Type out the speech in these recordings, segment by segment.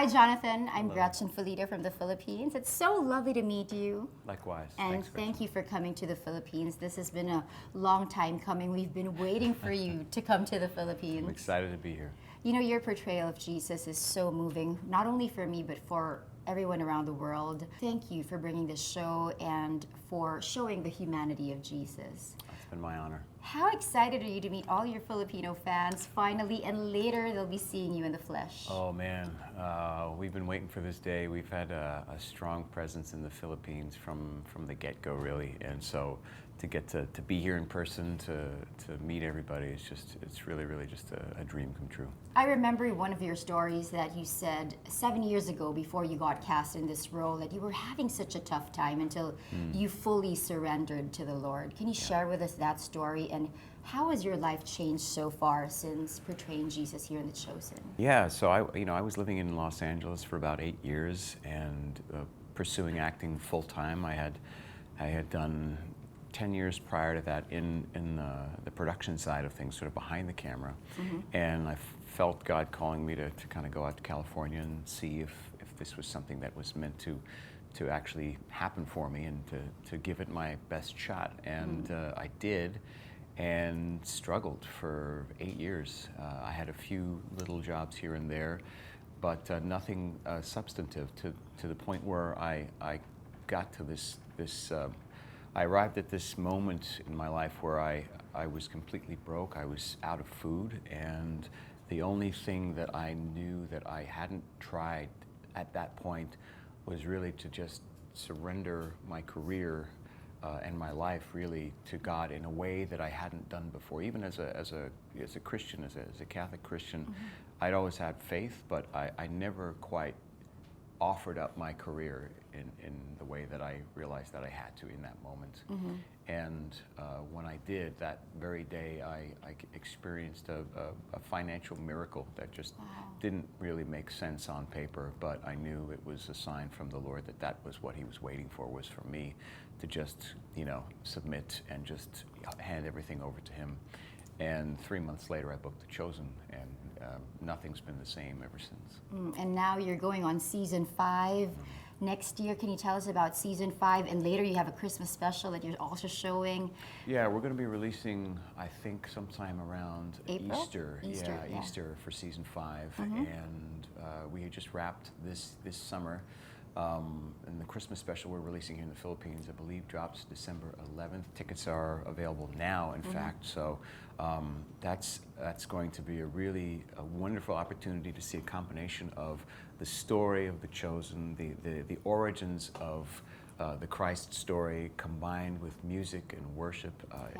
Hi, Jonathan. I'm Hello. Gretchen Fullido from the Philippines. It's so lovely to meet you. Likewise. And Thanks, Gretchen. thank you for coming to the Philippines. This has been a long time coming. We've been waiting for you to come to the Philippines. I'm excited to be here. You know, your portrayal of Jesus is so moving, not only for me, but for everyone around the world. Thank you for bringing this show and for showing the humanity of Jesus. It's been my honor. How excited are you to meet all your Filipino fans finally, and later they'll be seeing you in the flesh? Oh man, we've been waiting for this day. We've had a strong presence in the Philippines from the get-go, really, and so to get to be here in person, to meet everybody, it's really just a dream come true. I remember one of your stories that you said 7 years ago, before you got cast in this role, that you were having such a tough time until you fully surrendered to the Lord. Can you share with us that story, and how has your life changed so far since portraying Jesus here in The Chosen? Yeah, so I was living in Los Angeles for about 8 years and pursuing acting full time. I had done 10 years prior to that in the production side of things, sort of behind the camera, and I felt God calling me to kind of go out to California and see if this was something that was meant to actually happen for me, and to give it my best shot, and I did, and struggled for 8 years. I had a few little jobs here and there, but nothing substantive to the point where I got to this I arrived at this moment in my life where I was completely broke. I was out of food, and the only thing that I knew that I hadn't tried at that point was really to just surrender my career and my life really to God in a way that I hadn't done before. Even as a Christian, as a Catholic Christian, I'd always had faith, but I never quite offered up my career in the way that I realized that I had to in that moment. And when I did, that very day I experienced a financial miracle that just didn't really make sense on paper, but I knew it was a sign from the Lord that was what He was waiting for, was for me to just, submit and just hand everything over to Him. And 3 months later, I booked The Chosen, and nothing's been the same ever since. And now you're going on season 5 next year. Can you tell us about season 5? And later you have a Christmas special that you're also showing. Yeah, we're going to be releasing, I think, sometime around April? Easter. Yeah. Easter for season 5. And we had just wrapped this summer. And the Christmas special we're releasing here in the Philippines, I believe, drops December 11th. Tickets are available now, in fact. So that's going to be a wonderful opportunity to see a combination of the story of The Chosen, the origins of the Christ story, combined with music and worship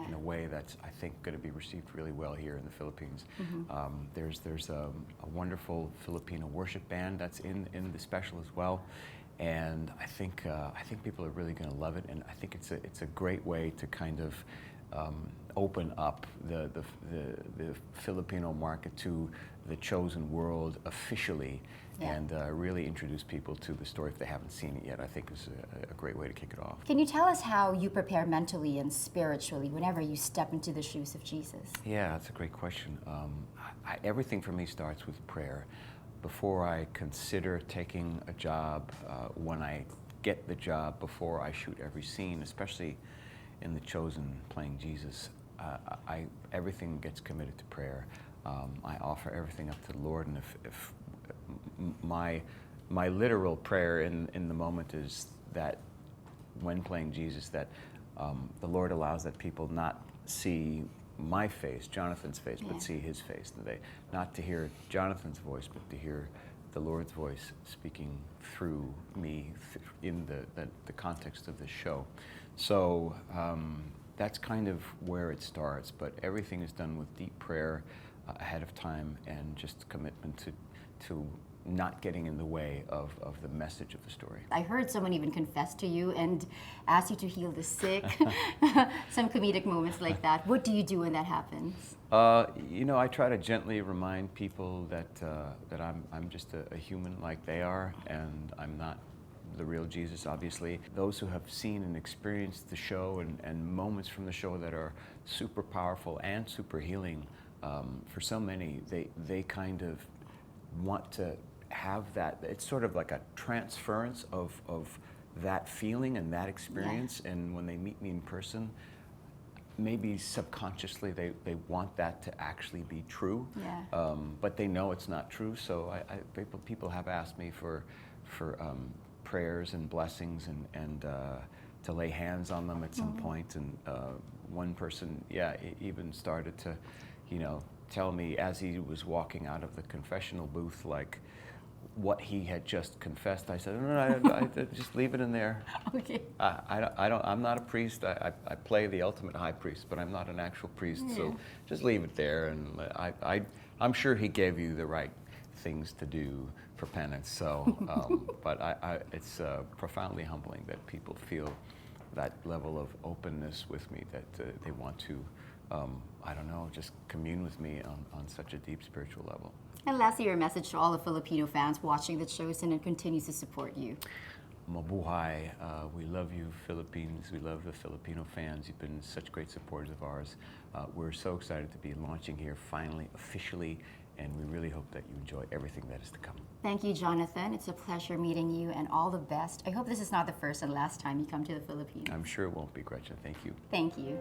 in a way that's, I think, going to be received really well here in the Philippines. There's a wonderful Filipino worship band that's in the special as well. And I think people are really going to love it, and I think it's a great way to kind of open up the Filipino market to the Chosen world officially, and really introduce people to the story if they haven't seen it yet. I think is a great way to kick it off. Can you tell us how you prepare mentally and spiritually whenever you step into the shoes of Jesus? Yeah, that's a great question. Everything for me starts with prayer. Before I consider taking a job, when I get the job, before I shoot every scene, especially in The Chosen playing Jesus, everything gets committed to prayer. I offer everything up to the Lord, and if my literal prayer in the moment is that when playing Jesus, that the Lord allows that people not see my face, Jonathan's face, but see His face. Not to hear Jonathan's voice, but to hear the Lord's voice speaking through me in the context of this show. So that's kind of where it starts, but everything is done with deep prayer ahead of time, and just commitment to not getting in the way of the message of the story. I heard someone even confess to you and ask you to heal the sick. Some comedic moments like that. What do you do when that happens? I try to gently remind people that I'm just a human like they are, and I'm not the real Jesus, obviously. Those who have seen and experienced the show and moments from the show that are super powerful and super healing, for so many, they kind of want to have that. It's sort of like a transference of that feeling and that experience. Yeah. And when they meet me in person, maybe subconsciously they want that to actually be true. Yeah. But they know it's not true. So people have asked me for prayers and blessings and to lay hands on them at some point. And one person, even started to, tell me as he was walking out of the confessional booth, like what he had just confessed. I said, no, I just leave it in there. Okay. I'm not a priest. I play the ultimate high priest, but I'm not an actual priest. Yeah. So just leave it there. And I'm sure he gave you the right things to do for penance. So, but it's profoundly humbling that people feel that level of openness with me, that they want to, just commune with me on such a deep spiritual level. And lastly, your message to all the Filipino fans watching the chosen and continues to support you. Mabuhay. We love you, Philippines. We love the Filipino fans. You've been such great supporters of ours. We're so excited to be launching here finally, officially, and we really hope that you enjoy everything that is to come. Thank you, Jonathan. It's a pleasure meeting you, and all the best. I hope this is not the first and last time you come to the Philippines. I'm sure it won't be, Gretchen. Thank you. Thank you.